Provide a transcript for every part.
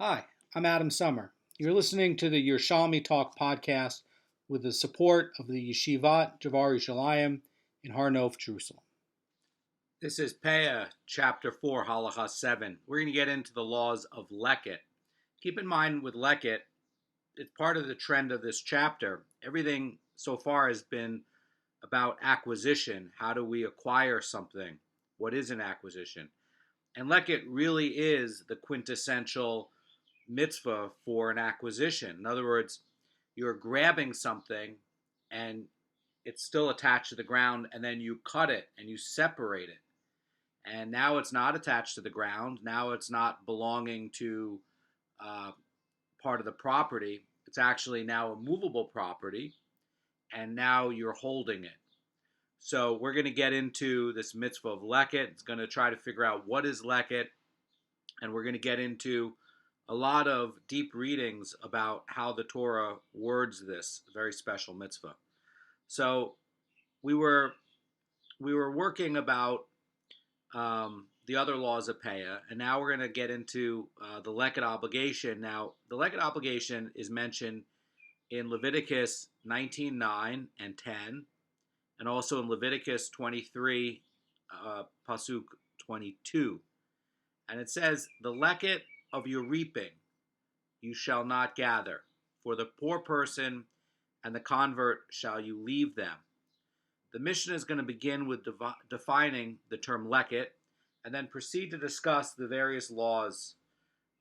Hi, I'm Adam Summer. You're listening to the Yerushalmi Talk podcast with the support of the Yeshivat Javar Yerushalayim in Har Nof, Jerusalem. This is Peah, Chapter 4, Halacha 7. We're going to get into the laws of Leket. Keep in mind with Leket, it's part of the trend of this chapter. Everything so far has been about acquisition. How do we acquire something? What is an acquisition? And Leket really is the quintessential mitzvah for an acquisition. In other words, you're grabbing something and it's still attached to the ground, and then you cut it and you separate it. And now it's not attached to the ground. Now it's not belonging to uh, part of the property. It's actually now a movable property, and now you're holding it. So we're going to get into this mitzvah of Leket. It's going to try to figure out what is Leket, and we're going to get into a lot of deep readings about how the Torah words this very special mitzvah. So we were working about the other laws of Peah, and now we're going to get into the Leket obligation. Now, the Leket obligation is mentioned in Leviticus 19:9 and 10, and also in Leviticus 23, Pasuk 22. And it says, "The Leket of your reaping you shall not gather, for the poor person and the convert shall you leave them." The Mishnah is going to begin with defining the term Leket, and then proceed to discuss the various laws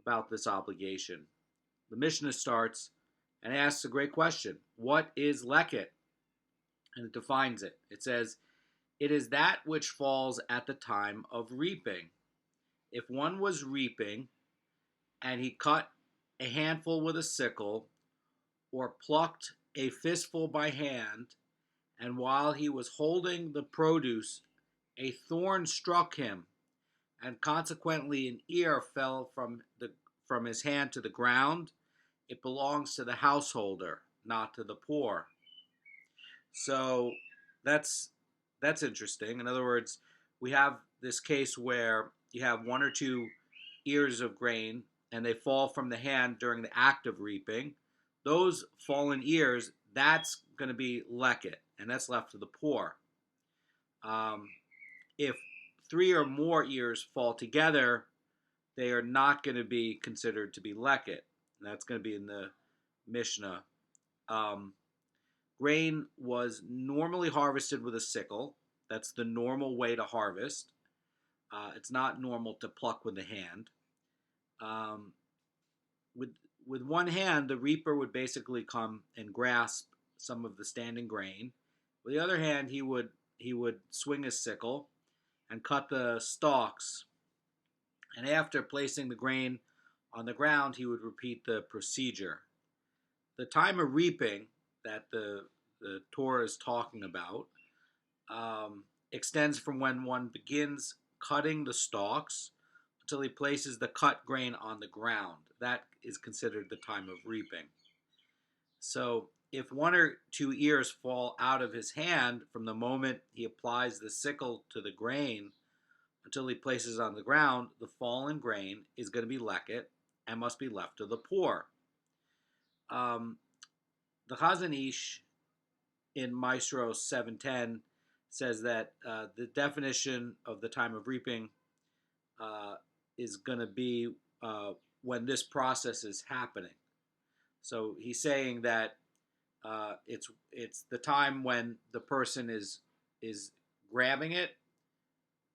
about this obligation. The Mishnah starts and asks a great question: what is Leket? And it defines it. It says, "It is that which falls at the time of reaping. If one was reaping and he cut a handful with a sickle or plucked a fistful by hand, and while he was holding the produce, a thorn struck him, and consequently an ear fell from his hand to the ground, it belongs to the householder, not to the poor." So that's interesting. In other words, we have this case where you have one or two ears of grain and they fall from the hand during the act of reaping. Those fallen ears, that's going to be leket, and that's left to the poor. If three or more ears fall together, they are not going to be considered to be leket. That's going to be in the Mishnah. Grain was normally harvested with a sickle. That's the normal way to harvest. It's not normal to pluck with the hand. Um, with with one hand, the reaper would basically come and grasp some of the standing grain. With the other hand, he would swing his sickle and cut the stalks. And after placing the grain on the ground, he would repeat the procedure. The time of reaping that the Torah is talking about extends from when one begins cutting the stalks until he places the cut grain on the ground. That is considered the time of reaping. So if one or two ears fall out of his hand from the moment he applies the sickle to the grain until he places it on the ground, the fallen grain is going to be leket and must be left to the poor. The Chazon Ish in Maestro 710 says that the definition of the time of reaping is going to be when this process is happening. So he's saying that it's the time when the person is grabbing it,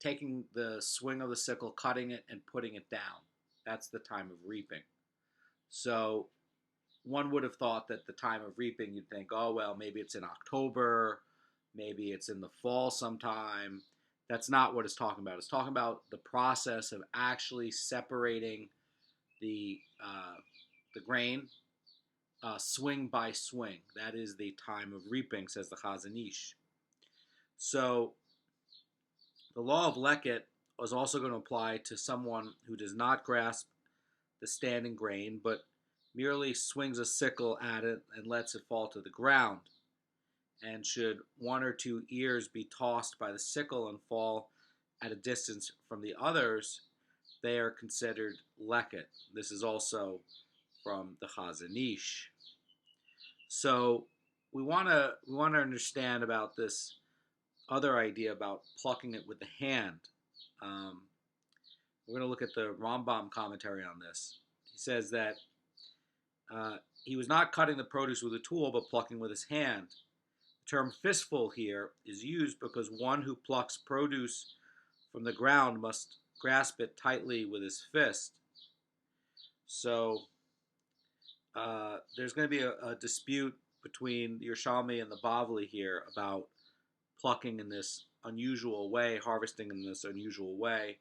taking the swing of the sickle, cutting it, and putting it down. That's the time of reaping. So one would have thought that the time of reaping, you'd think, oh, well, maybe it's in October, maybe it's in the fall sometime. That's not what it's talking about. It's talking about the process of actually separating the grain, swing by swing. That is the time of reaping, says the Chazon Ish. So the law of Leket is also going to apply to someone who does not grasp the standing grain, but merely swings a sickle at it and lets it fall to the ground. And should one or two ears be tossed by the sickle and fall at a distance from the others, they are considered leket. This is also from the Chazanish. So we want to understand about this other idea about plucking it with the hand. Um, we're going to look at the Rambam commentary on this. He says that he was not cutting the produce with a tool, but plucking with his hand. The term fistful here is used because one who plucks produce from the ground must grasp it tightly with his fist. So there's going to be a dispute between the Yerushalmi and the Bavli here about plucking in this unusual way, harvesting in this unusual way.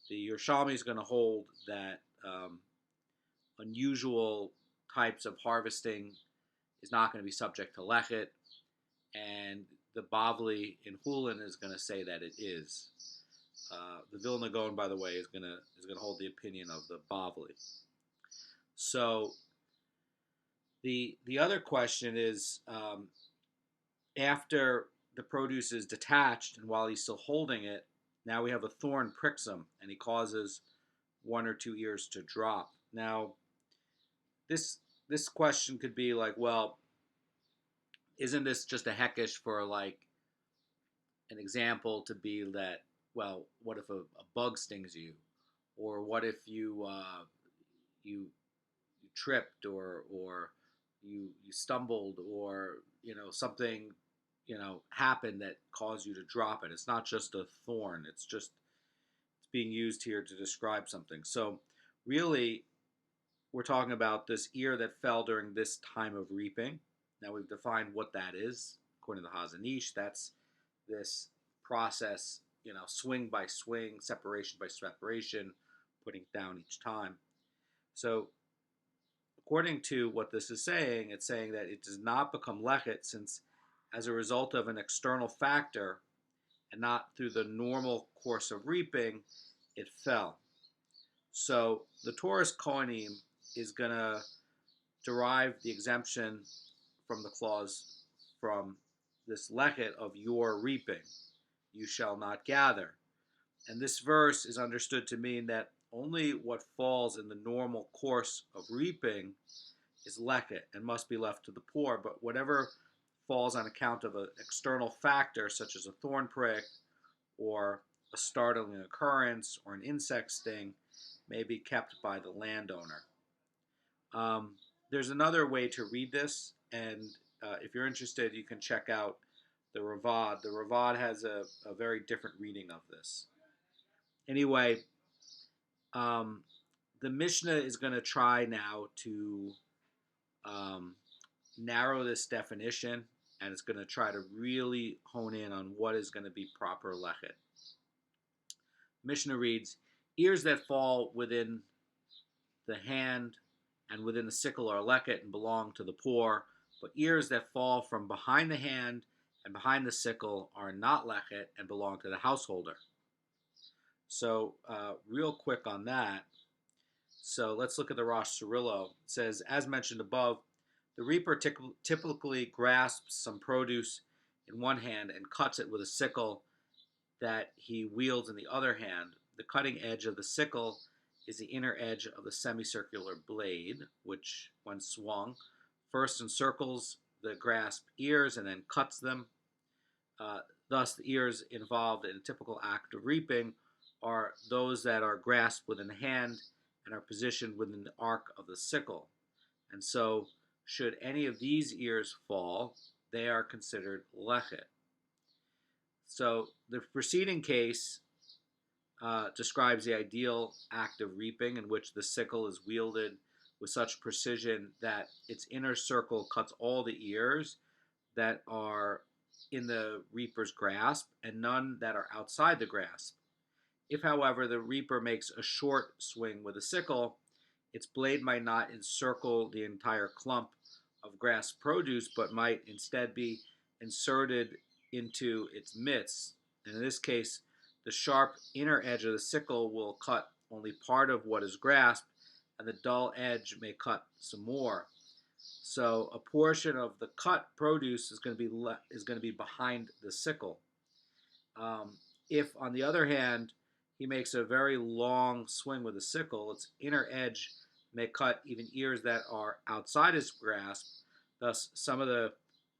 The Yerushalmi is going to hold that unusual types of harvesting is not going to be subject to Leket, and the Bavli in Hulin is going to say that it is. The Vilna Gaon, by the way, is going to hold the opinion of the Bavli. So the other question is, after the produce is detached and while he's still holding it, now we have a thorn pricks him and he causes one or two ears to drop. Now, this question could be like, well, isn't this just a heckish for like an example to be that, well, what if a bug stings you, or what if you tripped, or you stumbled, or something happened that caused you to drop it. It's not just a thorn. It's being used here to describe something. So really, we're talking about this ear that fell during this time of reaping. Now we've defined what that is. According to the Hazanish, that's this process, swing by swing, separation by separation, putting down each time. So according to what this is saying, it's saying that it does not become lechet since as a result of an external factor and not through the normal course of reaping, it fell. So the Torah's Kohanim is going to derive the exemption from the clause from this lechet of your reaping. You shall not gather. And this verse is understood to mean that only what falls in the normal course of reaping is leket and must be left to the poor, but whatever falls on account of an external factor, such as a thorn prick or a startling occurrence or an insect sting, may be kept by the landowner. There's another way to read this, and if you're interested, you can check out the Ravad. The Ravad has a very different reading of this. Anyway, the Mishnah is going to try now to narrow this definition, and it's going to try to really hone in on what is going to be proper lechet. Mishnah reads, ears that fall within the hand and within the sickle are leket and belong to the poor, but ears that fall from behind the hand and behind the sickle are not leket and belong to the householder. So real quick on that. So let's look at the Rosh Cirillo. It says, as mentioned above, the reaper typically grasps some produce in one hand and cuts it with a sickle that he wields in the other hand. The cutting edge of the sickle is the inner edge of the semicircular blade, which, when swung, first encircles the grasped ears and then cuts them. Thus, the ears involved in a typical act of reaping are those that are grasped within the hand and are positioned within the arc of the sickle. And so, should any of these ears fall, they are considered lechet. So, the preceding case describes the ideal act of reaping in which the sickle is wielded with such precision that its inner circle cuts all the ears that are in the reaper's grasp and none that are outside the grasp. If, however, the reaper makes a short swing with a sickle, its blade might not encircle the entire clump of grasped produce, but might instead be inserted into its midst. And in this case, the sharp inner edge of the sickle will cut only part of what is grasped, and the dull edge may cut some more. So a portion of the cut produce is going to be behind the sickle. If, on the other hand, he makes a very long swing with a sickle. Its inner edge may cut even ears that are outside his grasp. Thus, some of the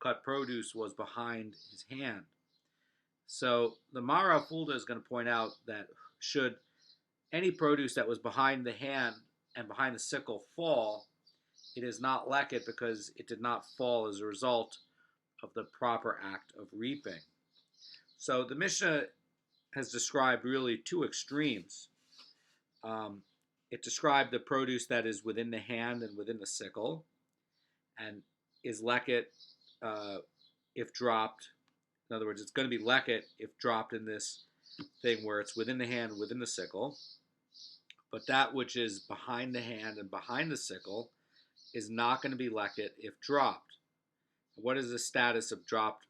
cut produce was behind his hand. So the Mara Fulda is going to point out that should any produce that was behind the hand and behind the sickle fall, it is not leket because it did not fall as a result of the proper act of reaping. So the Mishnah has described really two extremes. It described the produce that is within the hand and within the sickle, and is leket if dropped. In other words, it's going to be leket if dropped in this thing where it's within the hand, within the sickle. But that which is behind the hand and behind the sickle is not going to be leket if dropped. What is the status of dropped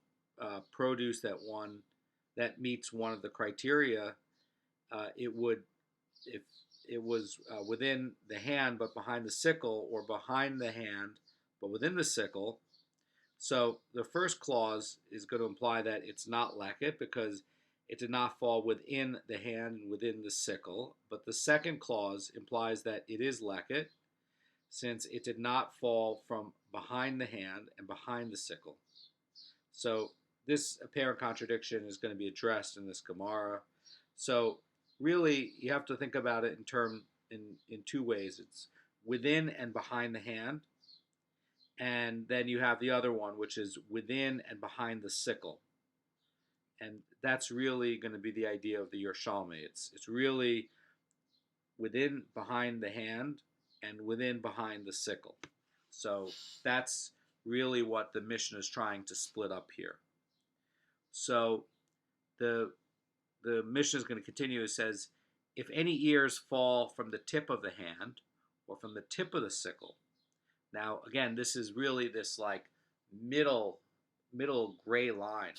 produce that meets one of the criteria? It would, if it was within the hand but behind the sickle, or behind the hand but within the sickle. So the first clause is going to imply that it's not leket because it did not fall within the hand and within the sickle. But the second clause implies that it is leket since it did not fall from behind the hand and behind the sickle. So this apparent contradiction is going to be addressed in this Gemara. So really, you have to think about it in two ways. It's within and behind the hand, and then you have the other one, which is within and behind the sickle. And that's really going to be the idea of the Yerushalmi. It's really within behind the hand and within behind the sickle. So that's really what the Mishnah is trying to split up here. So the Mishnah is going to continue. It says, if any ears fall from the tip of the hand or from the tip of the sickle. Now, again, this is really this like middle gray line.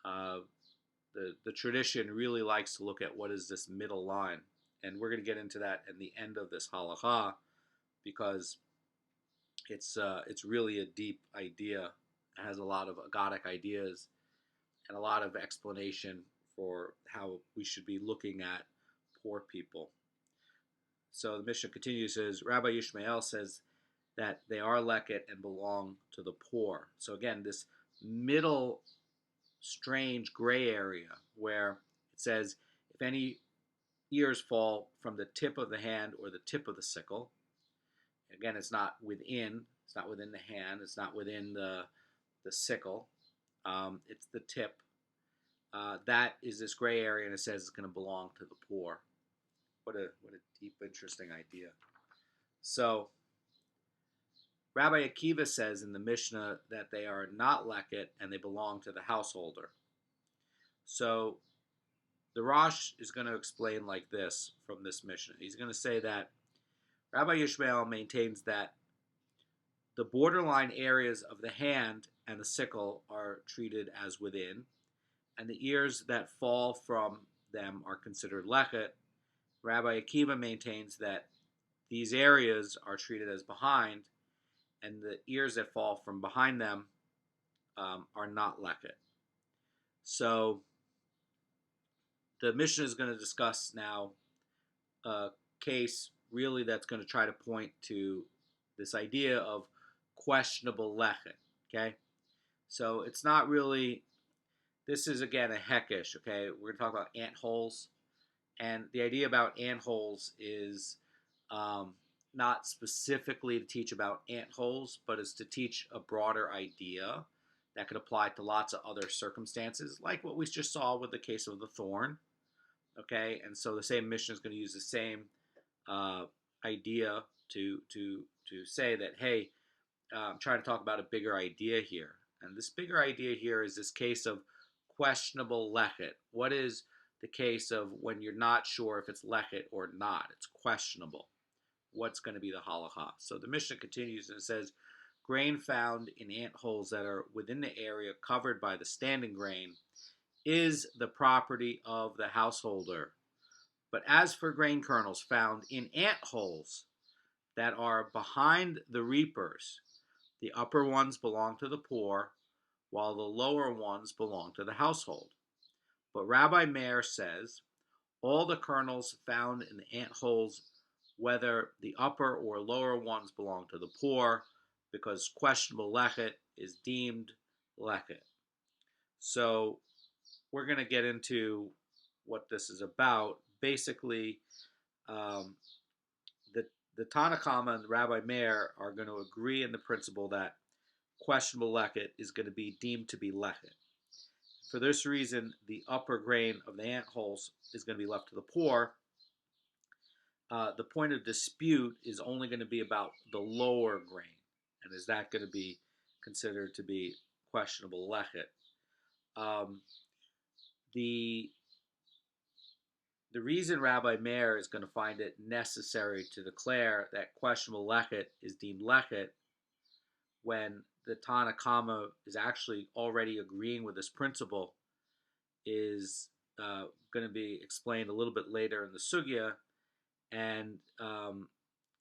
The tradition really likes to look at what is this middle line, and we're going to get into that in the end of this halacha because it's really a deep idea. It has a lot of agadic ideas and a lot of explanation for how we should be looking at poor people. So the Mishnah continues, says, Rabbi Yishmael says that they are leket and belong to the poor. So again, this middle strange gray area where it says, if any ears fall from the tip of the hand or the tip of the sickle, again, it's not within the hand, it's not within the sickle, it's the tip. That is this gray area, and it says it's going to belong to the poor. What a deep, interesting idea. So Rabbi Akiva says in the Mishnah that they are not leket and they belong to the householder. So the Rosh is going to explain like this from this Mishnah. He's going to say that Rabbi Yishmael maintains that the borderline areas of the hand and the sickle are treated as within, and the ears that fall from them are considered leket. Rabbi Akiva maintains that these areas are treated as behind, and the ears that fall from behind them are not leket. So the Mishnah is going to discuss now a case really that's going to try to point to this idea of questionable leket. Okay, so it's not really. This is again a hekesh. Okay, we're going to talk about ant holes, and the idea about ant holes is not specifically to teach about ant holes, but is to teach a broader idea that could apply to lots of other circumstances, like what we just saw with the case of the thorn. Okay, and so the same Mishnah is going to use the same idea to say that, hey, I'm trying to talk about a bigger idea here, and this bigger idea here is this case of questionable leket. What is the case of when you're not sure if it's leket or not? It's questionable. What's going to be the halacha? So the Mishnah continues and it says, grain found in ant holes that are within the area covered by the standing grain is the property of the householder. But as for grain kernels found in ant holes that are behind the reapers, the upper ones belong to the poor, while the lower ones belong to the household. But Rabbi Meir says, All the kernels found in the ant holes, whether the upper or lower ones, belong to the poor, because questionable leket is deemed leket. So we're going to get into what this is about. Basically, um, the the Tanakama and Rabbi Meir are going to agree in the principle that questionable leket is going to be deemed to be leket. For this reason, the upper grain of the ant holes is going to be left to the poor. The point of dispute is only going to be about the lower grain, and is that going to be considered to be questionable leket? Um, the the reason Rabbi Meir is going to find it necessary to declare that questionable leket is deemed leket when the Tanakama is actually already agreeing with this principle is going to be explained a little bit later in the sugya, and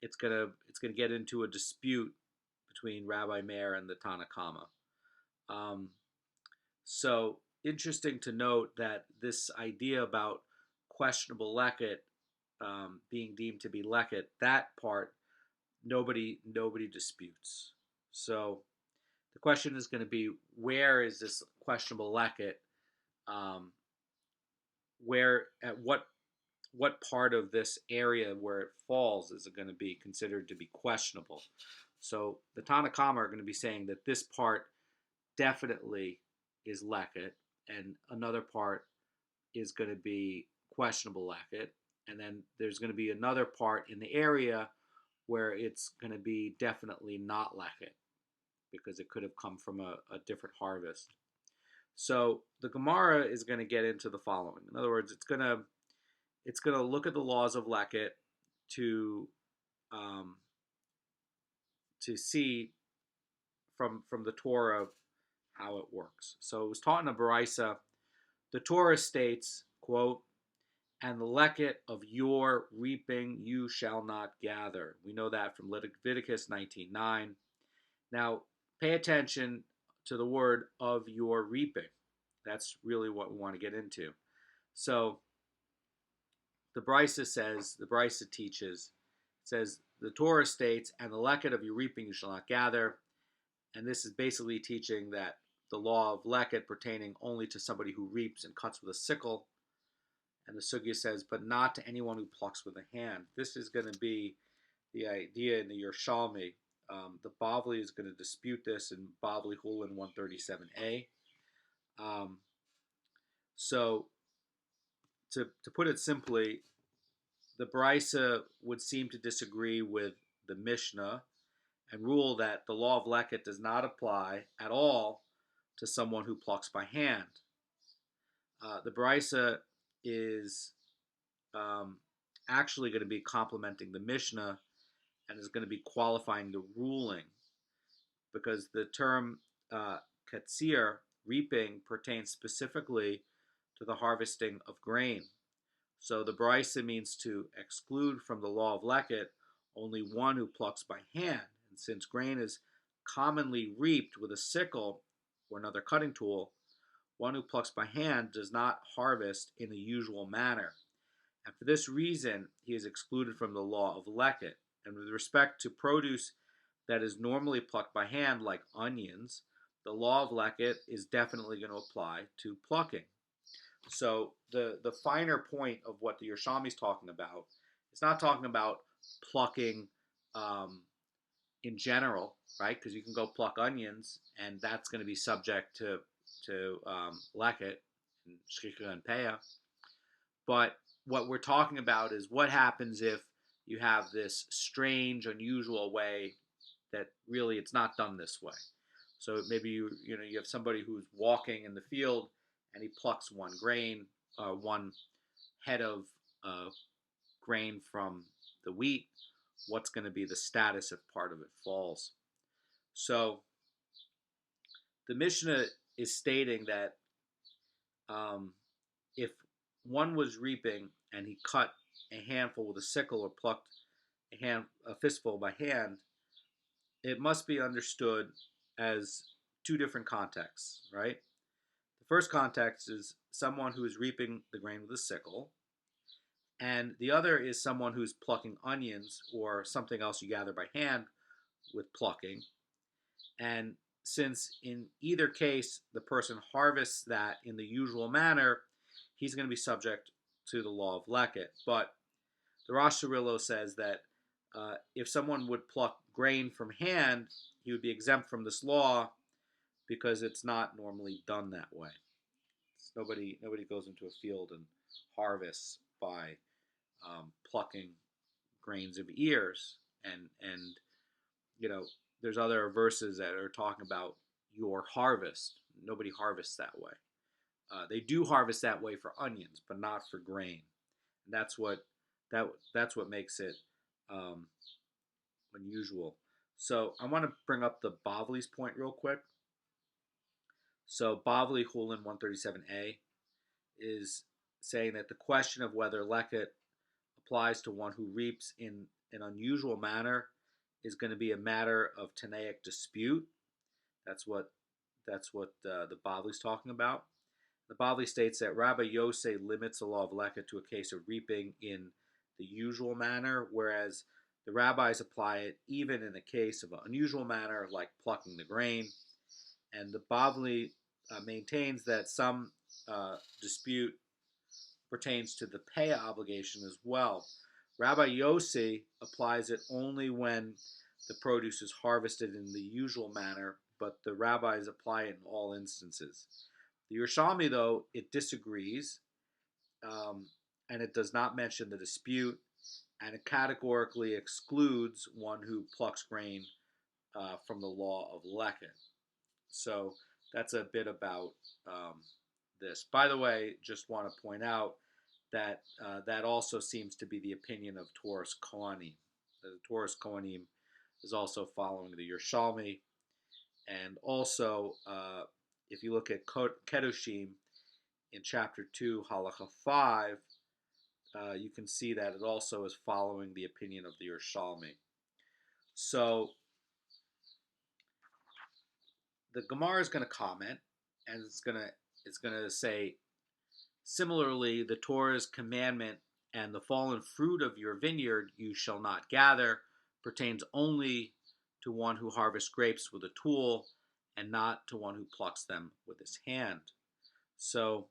it's gonna get into a dispute between Rabbi Meir and the Tanakama. Um, so interesting to note that this idea about questionable leket being deemed to be leket, that part nobody disputes. So the question is going to be, where is this questionable leket? Um, where at what part of this area where it falls is it going to be considered to be questionable? So the Tanakhama are going to be saying that this part definitely is leket, and another part is going to be questionable leket, and then there's going to be another part in the area where it's going to be definitely not leket because it could have come from a different harvest. So the Gemara is going to get into the following. In other words, it's going to look at the laws of leket to um, to see from the Torah how it works. So it was taught in a Baraisa. The Torah states, quote, "And the leket of your reaping you shall not gather." We know that from Leviticus 19:9. Now, pay attention to the word "of your reaping." That's really what we want to get into. So the Brisa teaches, it says, the Torah states, "And the leket of your reaping you shall not gather." And this is basically teaching that the law of leket pertaining only to somebody who reaps and cuts with a sickle. And the sugya says, but not to anyone who plucks with a hand. This is going to be the idea in the Yerushalmi. The Bavli is going to dispute this in Bavli Hulin 137a. So, to put it simply, the Brisa would seem to disagree with the Mishnah and rule that the law of Leket does not apply at all to someone who plucks by hand. The Brisa is actually going to be complementing the Mishnah and is going to be qualifying the ruling, because the term katsir, reaping, pertains specifically to the harvesting of grain. So the Brisa means to exclude from the law of Leket only one who plucks by hand. And since grain is commonly reaped with a sickle or another cutting tool, one who plucks by hand does not harvest in the usual manner. And for this reason, he is excluded from the law of Leket. And with respect to produce that is normally plucked by hand, like onions, the law of Leket is definitely going to apply to plucking. So the finer point of what the Yerushalmi is talking about, it's not talking about plucking in general, right? Because you can go pluck onions, and that's going to be subject to leket and shiur and peah. But what we're talking about is what happens if you have this strange, unusual way that really it's not done this way. So maybe you have somebody who's walking in the field and he plucks one grain, one head of grain from the wheat. What's going to be the status if part of it falls? So the Mishnah is stating that if one was reaping and he cut a handful with a sickle or plucked a fistful by hand, it must be understood as two different contexts, right? The first context is someone who is reaping the grain with a sickle, And the other is someone who's plucking onions or something else you gather by hand with plucking. And since in either case the person harvests that in the usual manner, he's going to be subject to the law of Leket. But the Rosh Hashanah says that if someone would pluck grain from hand, he would be exempt from this law because it's not normally done that way. Nobody goes into a field and harvests by plucking grains of ears, and there's other verses that are talking about your harvest. Nobody harvests that way. They do harvest that way for onions, but not for grain. And that's what makes it um, unusual. So I want to bring up the Bavli's point real quick. So Bavli Hulin 137a is saying that the question of whether Leket applies to one who reaps in an unusual manner is going to be a matter of Tanaic dispute. That's what the Bavli is talking about. The Bavli states that Rabbi Yosei limits the law of Leket to a case of reaping in the usual manner, whereas the rabbis apply it even in the case of an unusual manner, like plucking the grain. And the Bavli maintains that some dispute pertains to the Peah obligation as well. Rabbi Yossi applies it only when the produce is harvested in the usual manner, but the rabbis apply it in all instances. The Yerushalmi, though, it disagrees, and it does not mention the dispute, and it categorically excludes one who plucks grain from the law of Leket. So that's a bit about this. By the way, just want to point out that that also seems to be the opinion of Toras Kohanim. The Toras Kohanim is also following the Yerushalmi, and also if you look at Kedoshim in chapter 2, Halacha 5, you can see that it also is following the opinion of the Yerushalmi. So the Gemara is going to comment, and it's going to say, similarly, the Torah's commandment and the fallen fruit of your vineyard you shall not gather pertains only to one who harvests grapes with a tool and not to one who plucks them with his hand. So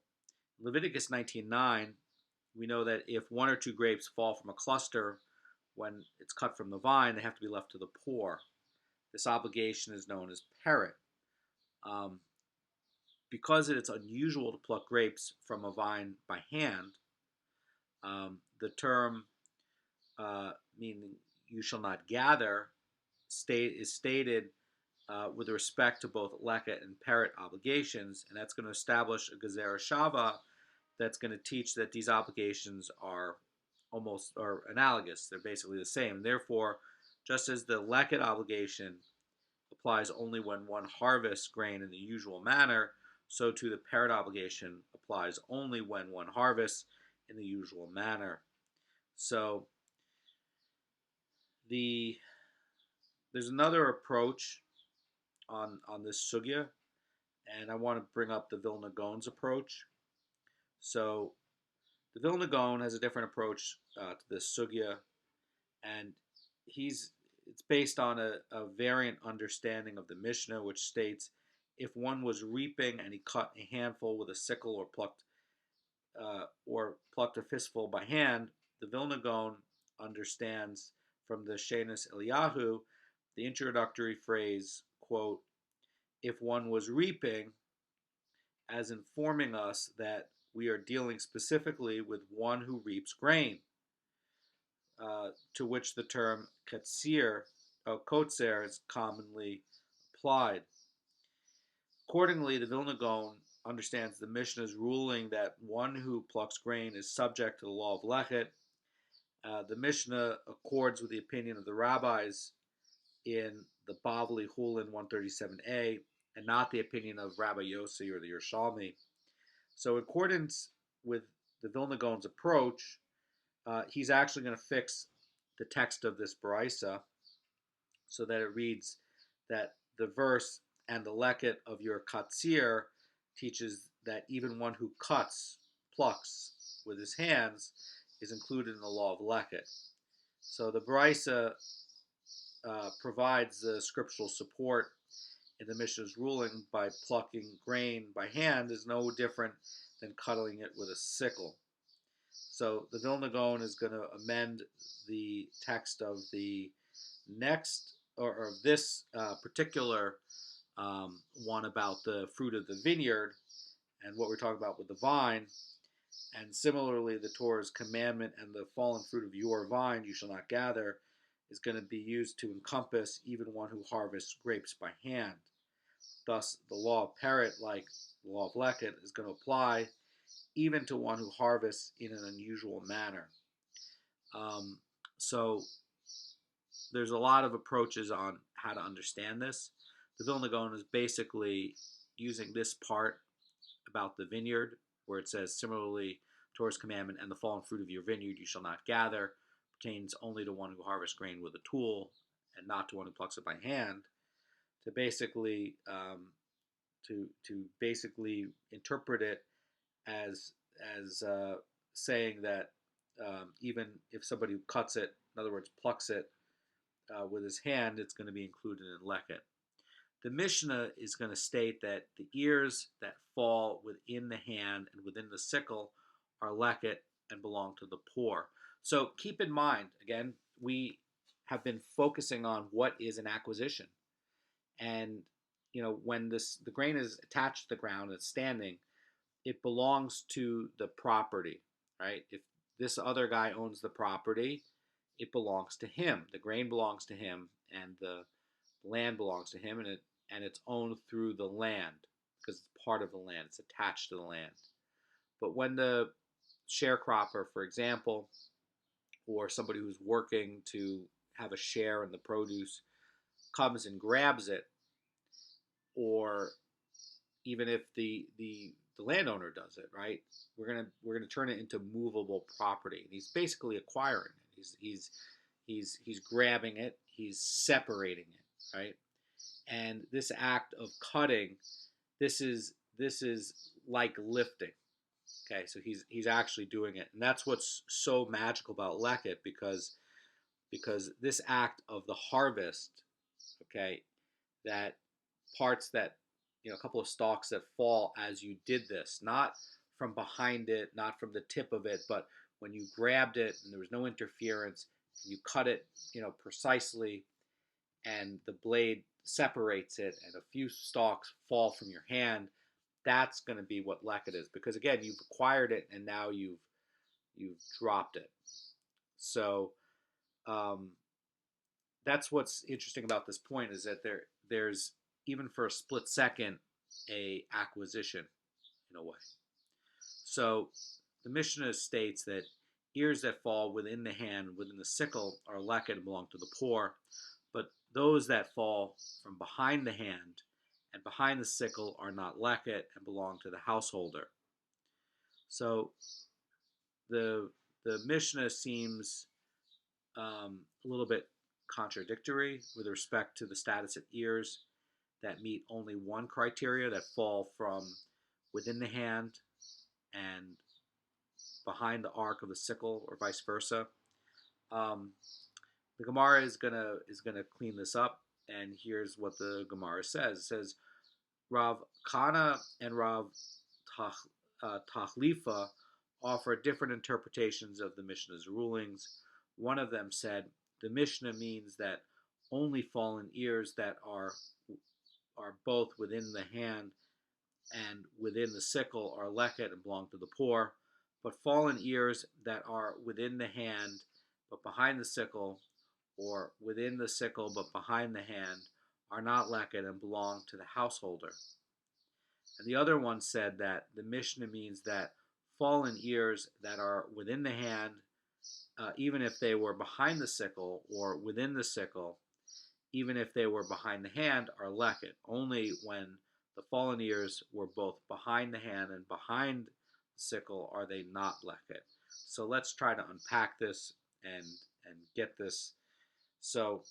Leviticus 19:9, we know that if one or two grapes fall from a cluster when it's cut from the vine, they have to be left to the poor. This obligation is known as peret. Because it's unusual to pluck grapes from a vine by hand, the term meaning you shall not gather is stated with respect to both Leket and Peret obligations, and that's going to establish a Gezerah Shava that's going to teach that these obligations are analogous. They're basically the same. Therefore, just as the Leket obligation applies only when one harvests grain in the usual manner, so too the Peret obligation applies only when one harvests in the usual manner. So there's another approach on this sugya, and I want to bring up the Vilna Gaon's approach. So the Vilna Gaon has a different approach to this sugya, and it's based on a variant understanding of the Mishnah, which states if one was reaping and he cut a handful with a sickle or plucked a fistful by hand, the Vilna Gaon understands from the Shenas Eliyahu the introductory phrase, quote, if one was reaping, as informing us that we are dealing specifically with one who reaps grain, to which the term kotzer is commonly applied. Accordingly, the Vilna Gaon understands the Mishnah's ruling that one who plucks grain is subject to the law of Leket. The Mishnah accords with the opinion of the rabbis in the Bavli Hulin 137a, and not the opinion of Rabbi Yossi or the Yerushalmi. So in accordance with the Vilna Gaon's approach, he's actually going to fix the text of this Baraisa so that it reads that the verse and the Leket of your katsir teaches that even one who plucks with his hands is included in the law of Leket. So the Brisa provides the scriptural support in the Mishnah's ruling by plucking grain by hand is no different than cutting it with a sickle. So the Vilna Gaon is going to amend the text of the next or of this particular one about the fruit of the vineyard and what we're talking about with the vine. And similarly, the Torah's commandment and the fallen fruit of your vine you shall not gather is going to be used to encompass even one who harvests grapes by hand. Thus, the law of Parrot, like the law of Leket, is going to apply even to one who harvests in an unusual manner. So there's a lot of approaches on how to understand this. The Vilna Gaon is basically using this part about the vineyard, where it says, similarly, Torah's commandment and the fallen fruit of your vineyard you shall not gather, pertains only to one who harvests grain with a tool and not to one who plucks it by hand, to basically interpret it as saying that even if somebody cuts it, in other words, plucks it with his hand, it's going to be included in Leket. The Mishnah is going to state that the ears that fall within the hand and within the sickle are Leket and belong to the poor. So keep in mind, again, we have been focusing on what is an acquisition. And, when the grain is attached to the ground and it's standing, it belongs to the property, right? If this other guy owns the property, it belongs to him. The grain belongs to him, and the land belongs to him, and it's owned through the land because it's part of the land. It's attached to the land. But when the sharecropper, for example, or somebody who's working to have a share in the produce comes and grabs it, or even if the landowner does it, right? We're gonna turn it into movable property. And he's basically acquiring it. He's grabbing it. He's separating it, right? And this act of cutting, this is like lifting. Okay, so he's actually doing it, and that's what's so magical about Leket because this act of the harvest, okay, that parts that a couple of stalks that fall as you did this, not from behind it, not from the tip of it, but when you grabbed it and there was no interference, and you cut it, precisely, and the blade separates it, and a few stalks fall from your hand. That's going to be what Leket is, because again, you've acquired it and now you've dropped it. So that's what's interesting about this point is that there's even for a split second a acquisition in a way. So the Mishnah states that ears that fall within the hand, within the sickle, are Leket and belong to the poor, but those that fall from behind the hand and behind the sickle are not Leket and belong to the householder. So the Mishnah seems a little bit contradictory with respect to the status of ears that meet only one criteria, that fall from within the hand and behind the arc of the sickle, or vice versa. The Gemara is gonna clean this up, and here's what the Gemara says. It says, Rav Kana and Rav Tachlifa offer different interpretations of the Mishnah's rulings. One of them said the Mishnah means that only fallen ears that are both within the hand and within the sickle are Leket and belong to the poor, but fallen ears that are within the hand but behind the sickle, or within the sickle but behind the hand, are not Leket and belong to the householder. And the other one said that the Mishnah means that fallen ears that are within the hand, even if they were behind the sickle, or within the sickle, even if they were behind the hand, are Leket. Only when the fallen ears were both behind the hand and behind the sickle are they not Leket. So let's try to unpack this and get this. So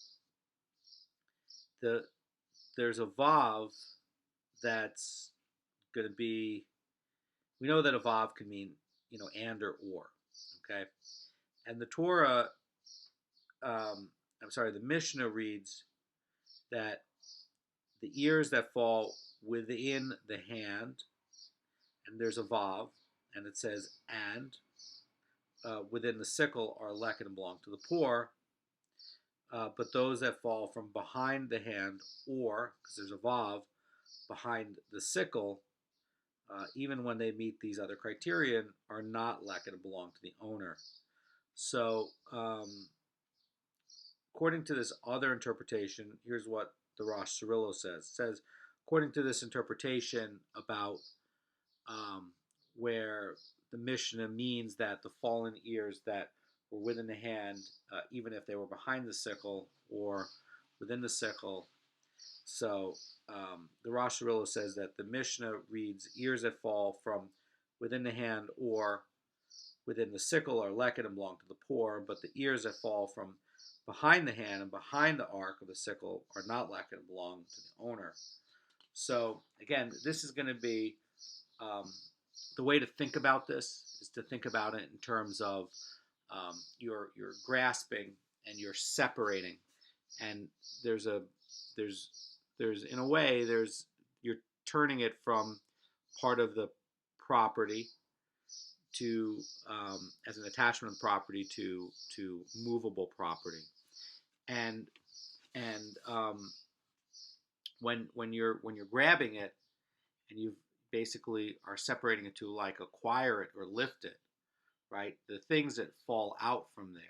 there's a vav that's going to be, we know that a vav can mean and or. Okay, and the Torah, the Mishnah reads that the ears that fall within the hand, and there's a vav, and it says and within the sickle are leket and belong to the poor, but those that fall from behind the hand, or because there's a vav behind the sickle, even when they meet these other criterion, are not leket and belong to the owner. So, according to this other interpretation, here's what the Rosh Cirillo says. It says, according to this interpretation about where the Mishnah means that the fallen ears that were within the hand, even if they were behind the sickle or within the sickle. So the Rosh Cirillo says that the Mishnah reads ears that fall from within the hand or within the sickle are leket and belong to the poor, but the ears that fall from behind the hand and behind the arc of the sickle are not leket and belong to the owner. So again, this is going to be the way to think about this is to think about it in terms of you're grasping and you're separating, and there's in a way you're turning it from part of the property to as an attachment of property to movable property, and when you're grabbing it and you basically are separating it to like acquire it or lift it, right? The things that fall out from there,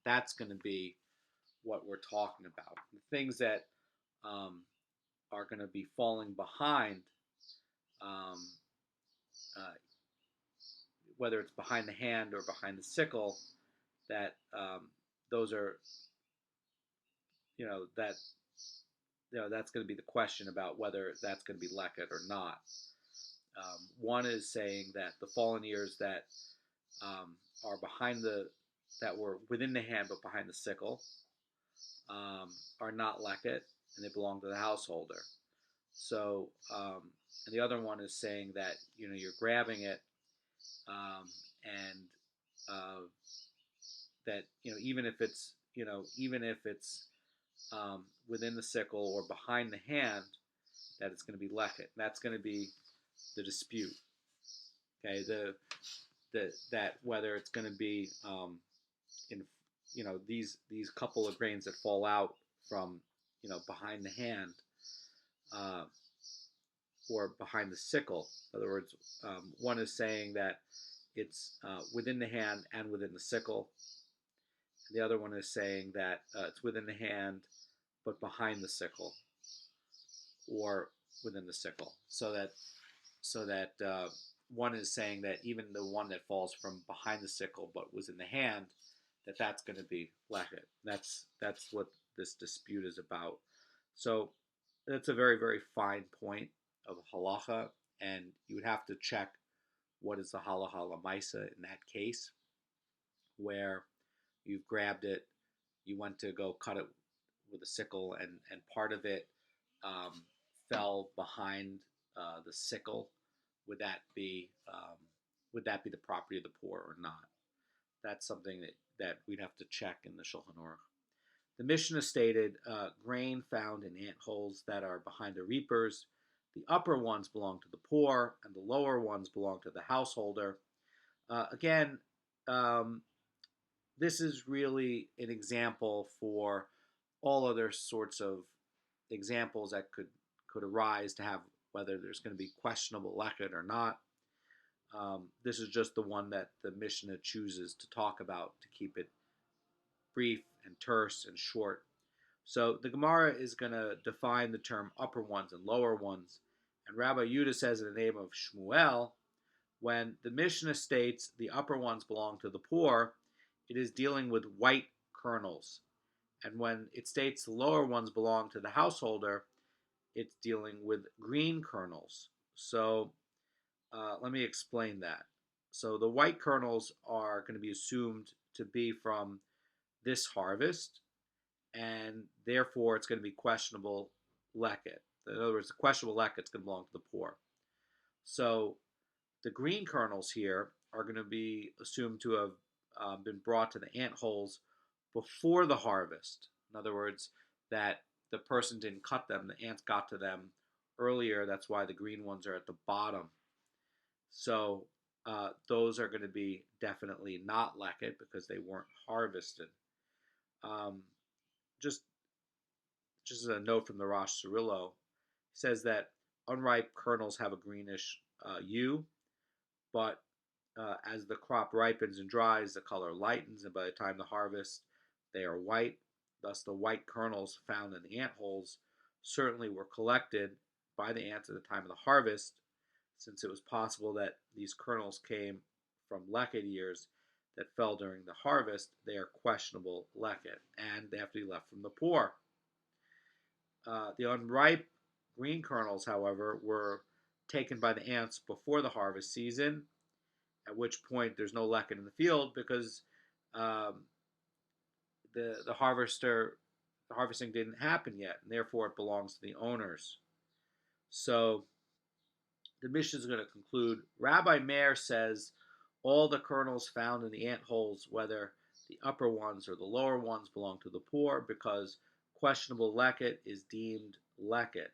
that's going to be what we're talking about. The things that are going to be falling behind, um, uh, whether it's behind the hand or behind the sickle, that those are, that that's going to be the question about whether that's going to be leket or not. One is saying that the fallen ears that are that were within the hand but behind the sickle are not leket and they belong to the householder. So, and the other one is saying that you're grabbing it, and that even if it's within the sickle or behind the hand, that it's going to be leket. That's going to be the dispute. Okay, that whether it's going to be in these couple of grains that fall out from behind the hand or behind the sickle. In other words, one is saying that it's within the hand and within the sickle. The other one is saying that it's within the hand but behind the sickle or within the sickle. So that one is saying that even the one that falls from behind the sickle but was in the hand, that's going to be leket. That's what this dispute is about. So that's a very, very fine point of halacha, and you would have to check what is the halacha lamaisa in that case, where you've grabbed it, you went to go cut it with a sickle, and part of it fell behind the sickle. Would that be the property of the poor or not? That's something that we'd have to check in the Shulchan Aruch. The Mishnah stated, grain found in ant holes that are behind the reapers. The upper ones belong to the poor, and the lower ones belong to the householder. Again, this is really an example for all other sorts of examples that could arise to have whether there's going to be questionable leket or not. This is just the one that the Mishnah chooses to talk about to keep it brief and terse and short. So the Gemara is going to define the term upper ones and lower ones. And Rabbi Yudah says in the name of Shmuel, when the Mishnah states the upper ones belong to the poor, it is dealing with white kernels. And when it states the lower ones belong to the householder, it's dealing with green kernels. So let me explain that. So the white kernels are going to be assumed to be from this harvest, and therefore it's going to be questionable leket. In other words, the questionable leket is going to belong to the poor. So the green kernels here are going to be assumed to have been brought to the ant holes before the harvest. In other words, that the person didn't cut them, the ants got to them earlier. That's why the green ones are at the bottom. So those are going to be definitely not leket because they weren't harvested. Um, just as a note from the Rosh Cirillo, says that unripe kernels have a greenish hue, but as the crop ripens and dries, the color lightens, and by the time the harvest, they are white. Thus, the white kernels found in the ant holes certainly were collected by the ants at the time of the harvest, since it was possible that these kernels came from leket years that fell during the harvest. They are questionable leket, and they have to be left from the poor. The unripe green kernels, however, were taken by the ants before the harvest season, at which point there's no leket in the field because the harvesting didn't happen yet, and therefore it belongs to the owners. So the Mishnah is going to conclude. Rabbi Meir says all the kernels found in the ant holes, whether the upper ones or the lower ones, belong to the poor because questionable leket is deemed leket.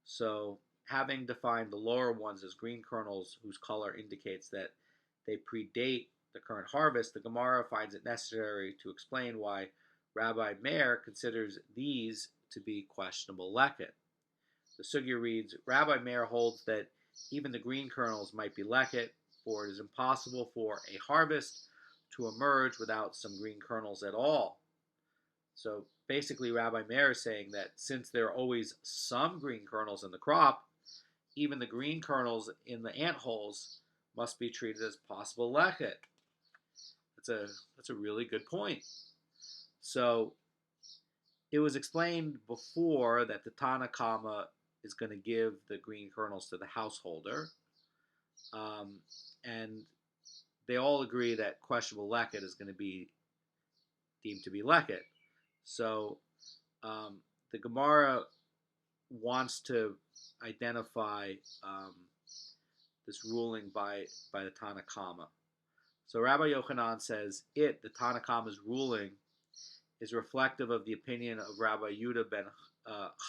So, having defined the lower ones as green kernels whose color indicates that they predate the current harvest, the Gemara finds it necessary to explain why Rabbi Meir considers these to be questionable leket. The sugya reads, Rabbi Meir holds that even the green kernels might be leket, for it is impossible for a harvest to emerge without some green kernels at all. So basically, Rabbi Meir is saying that since there are always some green kernels in the crop, even the green kernels in the ant holes must be treated as possible leket. That's a really good point. So it was explained before that the Tana Kama is going to give the green kernels to the householder, and they all agree that questionable leket is going to be deemed to be leket. So the Gemara wants to identify this ruling by the Tana Kama. So Rabbi Yochanan says the Tana Kama's ruling is reflective of the opinion of Rabbi Yudah ben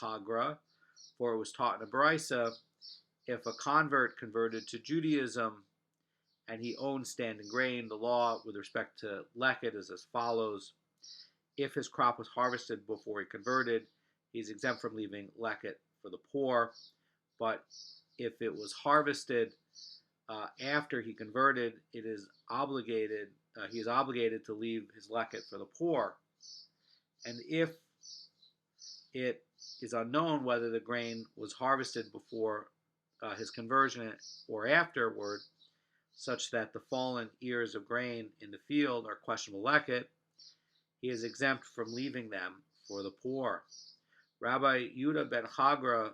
Chagra, for it was taught in a Baraisa, if a convert converted to Judaism and he owned standing grain, the law with respect to leket is as follows. If his crop was harvested before he converted, he's exempt from leaving leket for the poor. But if it was harvested after he converted, he is obligated to leave his leket for the poor. And if it is unknown whether the grain was harvested before his conversion or afterward, such that the fallen ears of grain in the field are questionable leket, he is exempt from leaving them for the poor. Rabbi Yudah ben Chagra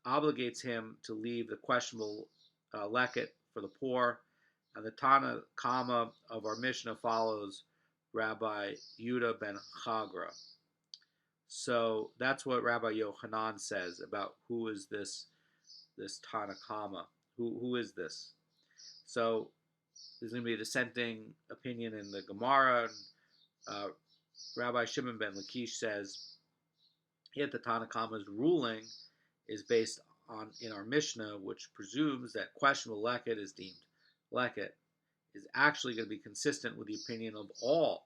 obligates him to leave the questionable leket for the poor, and the Tana Kama of our Mishnah follows Rabbi Yudah ben Chagra. So that's what Rabbi Yochanan says about who is this Tana Kama. Who is this? So there's going to be a dissenting opinion in the Gemara. Rabbi Shimon ben Lakish says here the Tana Kama's ruling is based on in our Mishnah, which presumes that questionable leket is deemed leket, is actually going to be consistent with the opinion of all,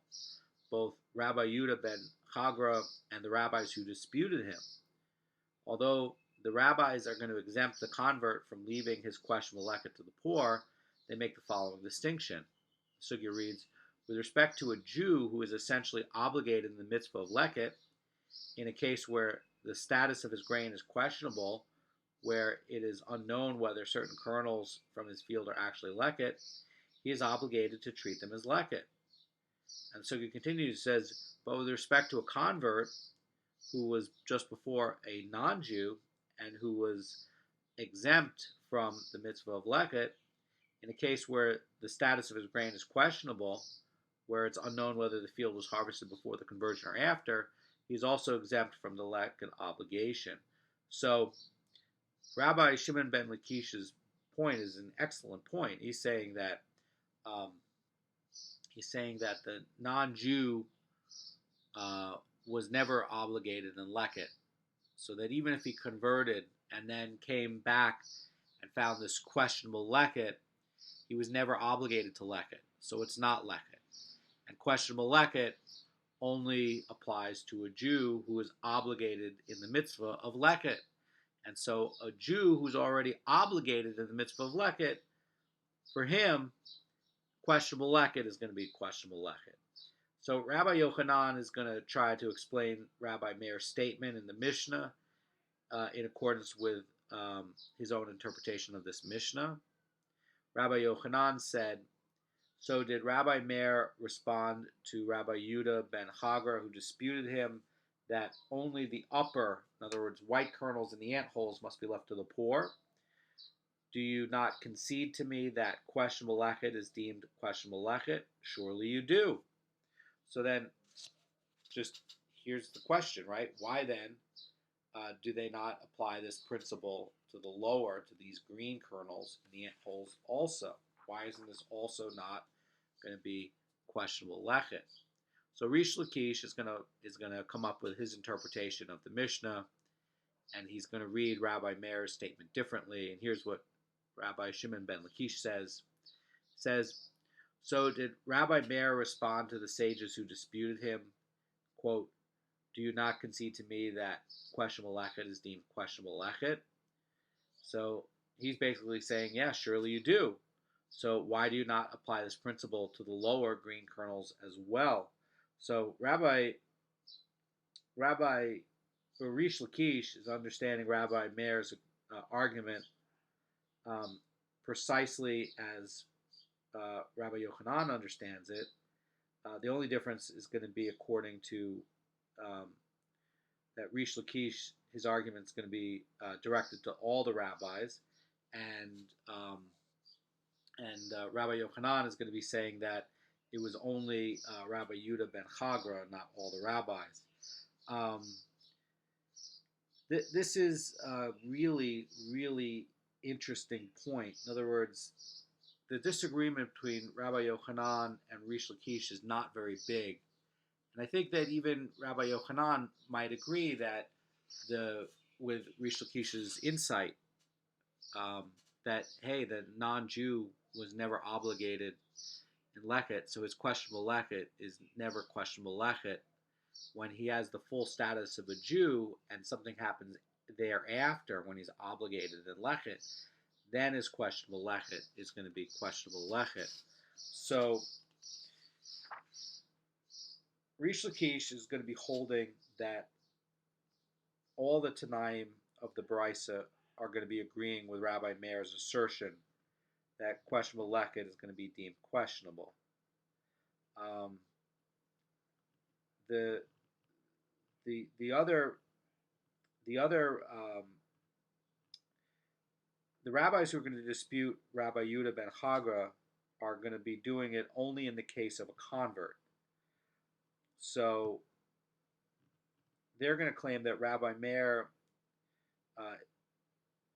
both Rabbi Yudah ben Chagra and the rabbis who disputed him. Although the rabbis are going to exempt the convert from leaving his questionable leket to the poor, they make the following distinction. The sugya reads, with respect to a Jew who is essentially obligated in the mitzvah of leket, in a case where the status of his grain is questionable, where it is unknown whether certain kernels from his field are actually leket, he is obligated to treat them as leket. And so he continues, says, but with respect to a convert who was just before a non-Jew and who was exempt from the mitzvah of leket, in a case where the status of his grain is questionable, where it's unknown whether the field was harvested before the conversion or after, he's also exempt from the leket obligation. So Rabbi Shimon ben Lakish's point is an excellent point. He's saying that He's saying that the non-Jew uh, was never obligated in Leket, so that even if he converted and then came back and found this questionable Leket, he was never obligated to Leket, so it's not Leket. And questionable Leket only applies to a Jew who is obligated in the mitzvah of Leket. And so a Jew who's already obligated in the mitzvah of Leket, for him, questionable Leket is going to be questionable Leket. So Rabbi Yochanan is going to try to explain Rabbi Meir's statement in the Mishnah in accordance with his own interpretation of this Mishnah. Rabbi Yochanan said, so did Rabbi Meir respond to Rabbi Yudah ben Chagra, who disputed him that only the upper, in other words, white kernels in the ant holes must be left to the poor? Do you not concede to me that questionable Leket is deemed questionable Leket? Surely you do. So then, just here's the question, right? Why then do they not apply this principle to the lower, to these green kernels in the ant holes also? Why isn't this also not going to be questionable Leket? So Rish Lakish is gonna come up with his interpretation of the Mishnah, and he's going to read Rabbi Meir's statement differently. And here's what Rabbi Shimon ben Lakish says. So did Rabbi Meir respond to the sages who disputed him? Quote, do you not concede to me that questionable Leket is deemed questionable Leket? So he's basically saying, yeah, surely you do. So why do you not apply this principle to the lower green kernels as well? So Rabbi Rish Lakish is understanding Rabbi Meir's argument precisely as Rabbi Yochanan understands it. The only difference is going to be according to that Rish Lakish, his argument is going to be directed to all the rabbis, and Rabbi Yochanan is going to be saying that it was only Rabbi Yudah ben Chagra, not all the rabbis. This is a really, really interesting point. In other words, the disagreement between Rabbi Yochanan and Rish Lakish is not very big. And I think that even Rabbi Yochanan might agree that with Rish Lakish's insight, that, hey, the non-Jew was never obligated in Leket, so his questionable Leket is never questionable Leket. When he has the full status of a Jew and something happens thereafter when he's obligated in Leket, then his questionable Leket is going to be questionable Leket. So Rish Lakish is going to be holding that all the Tanaim of the Brisa are going to be agreeing with Rabbi Meir's assertion that questionable Leket is going to be deemed questionable. The rabbis who are going to dispute Rabbi Yudah ben Chagra are going to be doing it only in the case of a convert. So they're going to claim that Rabbi Meir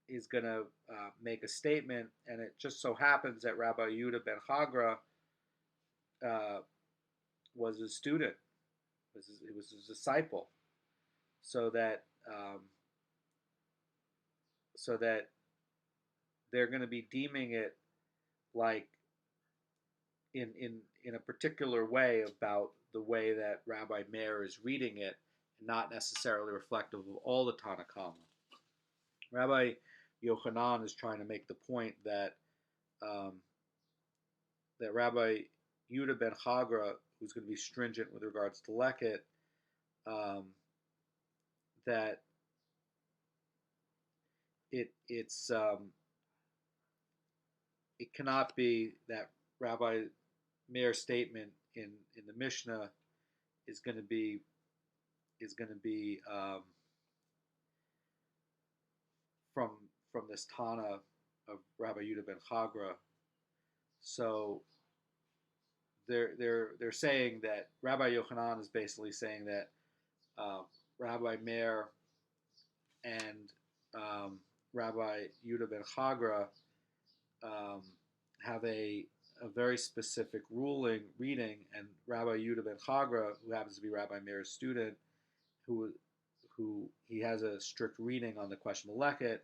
is going to make a statement, and it just so happens that Rabbi Yudah ben Chagra was his student, it was his disciple, so that they're going to be deeming it like in a particular way about the way that Rabbi Meir is reading it, and not necessarily reflective of all the Tanna Kama. Rabbi Yochanan is trying to make the point that that Rabbi Yudah ben Chagra, who's going to be stringent with regards to Leket, that it cannot be that Rabbi Meir's statement in the Mishnah is going to be from this Tana of Rabbi Yudah ben Chagra. So they're saying that Rabbi Yochanan is basically saying that Rabbi Meir and Rabbi Yudah ben Chagra have a a very specific reading, and Rabbi Yehuda ben Chagra, who happens to be Rabbi Meir's student, who he has a strict reading on the question of Leket,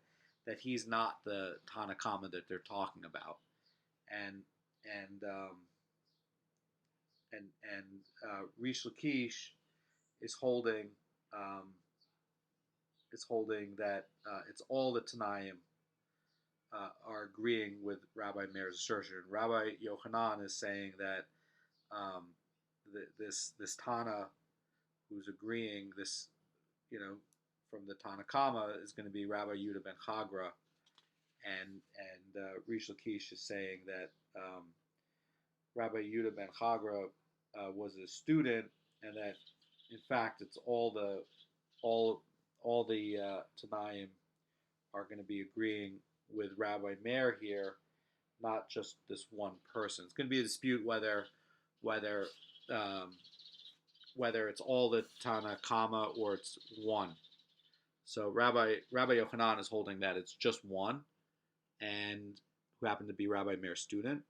that he's not the Tanakama that they're talking about, and and um, Rish Lakish is holding um, that it's all the Tanaim are agreeing with Rabbi Meir's assertion. Rabbi Yochanan is saying that um, this Tana who's agreeing this, from the Tanakama is going to be Rabbi Yehuda ben Chagra, and Rish Lakish is saying that Rabbi Yehuda ben Chagra was a student, and that in fact it's all the Tanaim are going to be agreeing with Rabbi Meir here, not just this one person. It's going to be a dispute whether it's all the Tanakama or it's one. So Rabbi Yochanan is holding that it's just one, and who happened to be Rabbi Meir's student,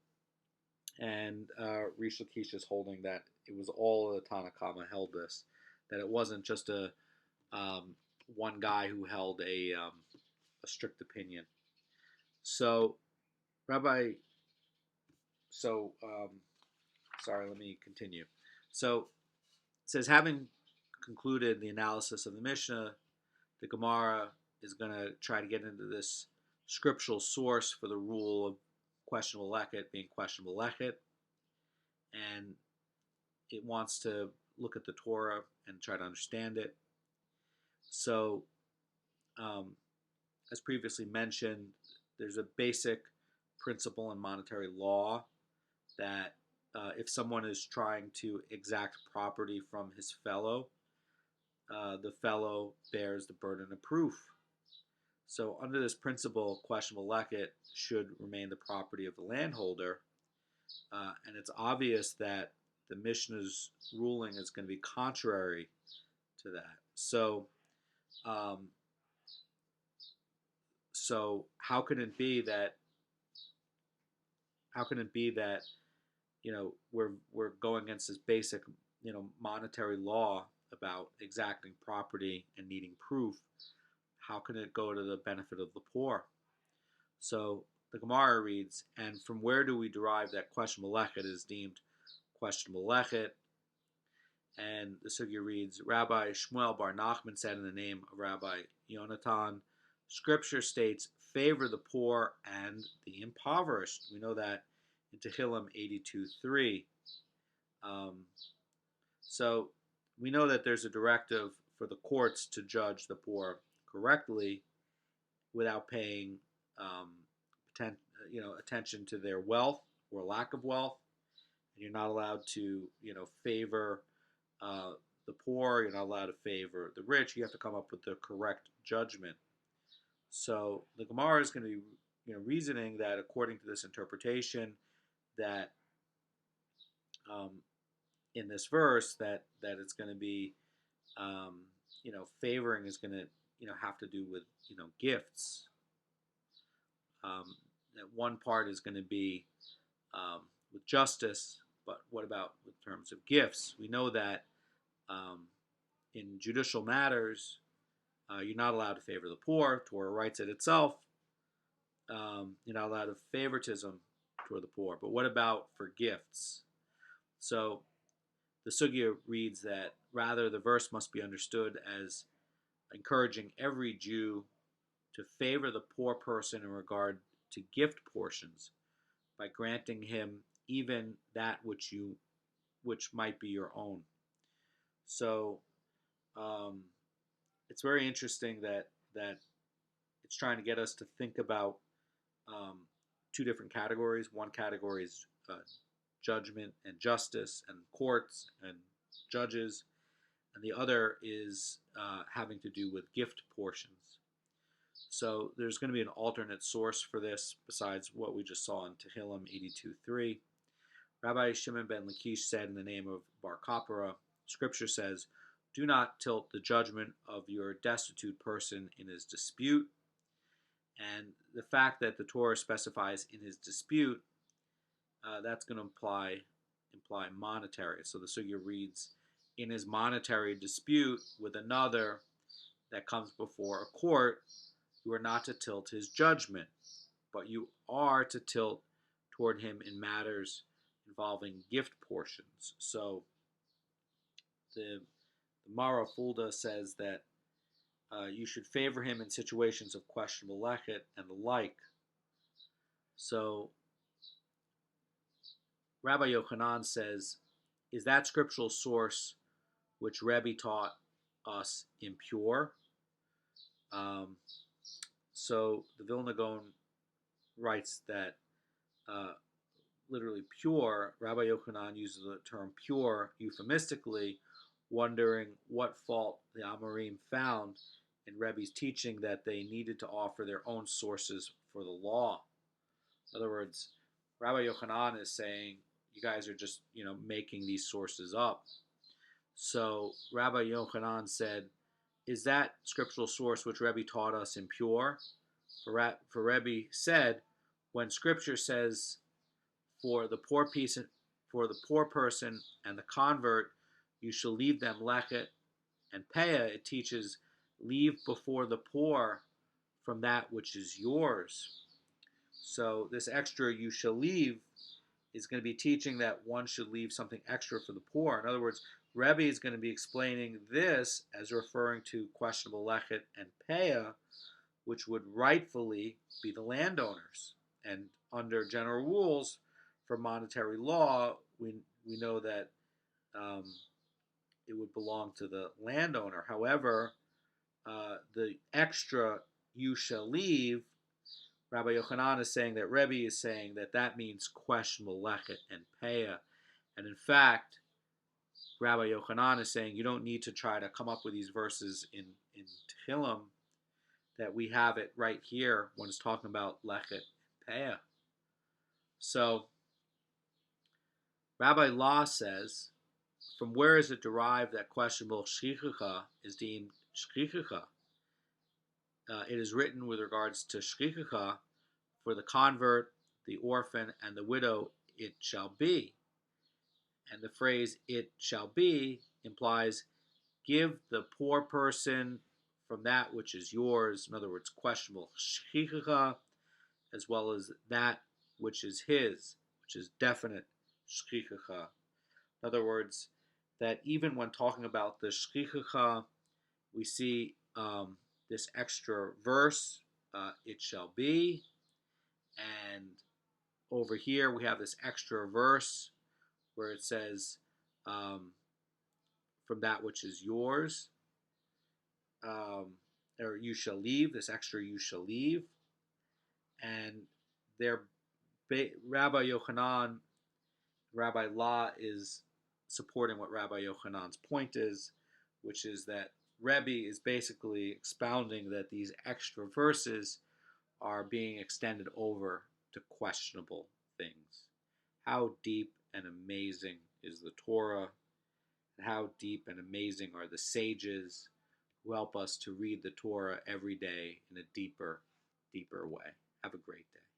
and Rish Lakish is holding that it was all the Tanakama held this, that it wasn't just a one guy who held a strict opinion. So let me continue. So it says, having concluded the analysis of the Mishnah, the Gemara is going to try to get into this scriptural source for the rule of questionable Leket being questionable Leket, and it wants to look at the Torah and try to understand it. So, as previously mentioned, there's a basic principle in monetary law that if someone is trying to exact property from his fellow, the fellow bears the burden of proof. So under this principle, questionable Leket should remain the property of the landholder, and it's obvious that the Mishnah's ruling is going to be contrary to that. So how can it be that we're going against this basic monetary law about exacting property and needing proof? How can it go to the benefit of the poor? So the Gemara reads, and from where do we derive that questionable Leket is deemed questionable Leket? And the Sugya reads, Rabbi Shmuel Bar Nachman said in the name of Rabbi Yonatan, Scripture states, favor the poor and the impoverished. We know that in Tehillim 82:3. So we know that there's a directive for the courts to judge the poor correctly without paying attention to their wealth or lack of wealth. And you're not allowed to favor the poor. You're not allowed to favor the rich. You have to come up with the correct judgment. So the Gemara is going to be reasoning that according to this interpretation, that in this verse that it's going to be favoring is going to have to do with gifts. That one part is going to be with justice, but what about in terms of gifts? We know that in judicial matters, you're not allowed to favor the poor. Torah writes it itself. You're not allowed to favoritism toward the poor. But what about for gifts? So the Sugya reads that rather the verse must be understood as encouraging every Jew to favor the poor person in regard to gift portions by granting him even that which might be your own. So it's very interesting that it's trying to get us to think about two different categories. One category is judgment and justice and courts and judges, and the other is having to do with gift portions. So there's going to be an alternate source for this besides what we just saw in Tehillim 82:3. Rabbi Shimon ben Lakish said in the name of Bar Kapara, Scripture says, do not tilt the judgment of your destitute person in his dispute. And the fact that the Torah specifies in his dispute that's going to imply monetary. So the sugya reads, in his monetary dispute with another that comes before a court, you are not to tilt his judgment, but you are to tilt toward him in matters involving gift portions. So the Mara Fulda says that you should favor him in situations of questionable leket and the like. So Rabbi Yochanan says, is that scriptural source which Rebbe taught us impure? So the Vilna Gaon writes that literally pure, Rabbi Yochanan uses the term pure euphemistically, wondering what fault the Amorim found in Rebbe's teaching that they needed to offer their own sources for the law. In other words, Rabbi Yochanan is saying, you guys are just, making these sources up. So Rabbi Yochanan said, is that scriptural source which Rebbe taught us impure? For Rebbe said, when Scripture says, for the poor person and the convert, you shall leave them leket and peah, it teaches, leave before the poor from that which is yours. So this extra you shall leave is going to be teaching that one should leave something extra for the poor. In other words, Rebbe is going to be explaining this as referring to questionable leket and peah, which would rightfully be the landowners. And under general rules for monetary law, we know that it would belong to the landowner. However, the extra you shall leave, Rabbi Yochanan is saying that Rebbe is saying that that means questionable leket and peah. And in fact, Rabbi Yochanan is saying you don't need to try to come up with these verses in Tehillim, that we have it right here when it's talking about leket and peah. So Rabbi Law says, from where is it derived that questionable shchicha is deemed shchicha? It is written with regards to shchicha, for the convert, the orphan, and the widow, it shall be. And the phrase it shall be implies give the poor person from that which is yours, in other words, questionable shchicha, as well as that which is his, which is definite shchicha. In other words, that even when talking about the shchicha, we see this extra verse, it shall be, and over here we have this extra verse where it says, from that which is yours, or you shall leave, this extra you shall leave. And their Rabbi Yochanan, Rabbi La is supporting what Rabbi Yochanan's point is, which is that Rebbe is basically expounding that these extra verses are being extended over to questionable things. How deep and amazing is the Torah, and how deep and amazing are the sages who help us to read the Torah every day in a deeper way. Have a great day.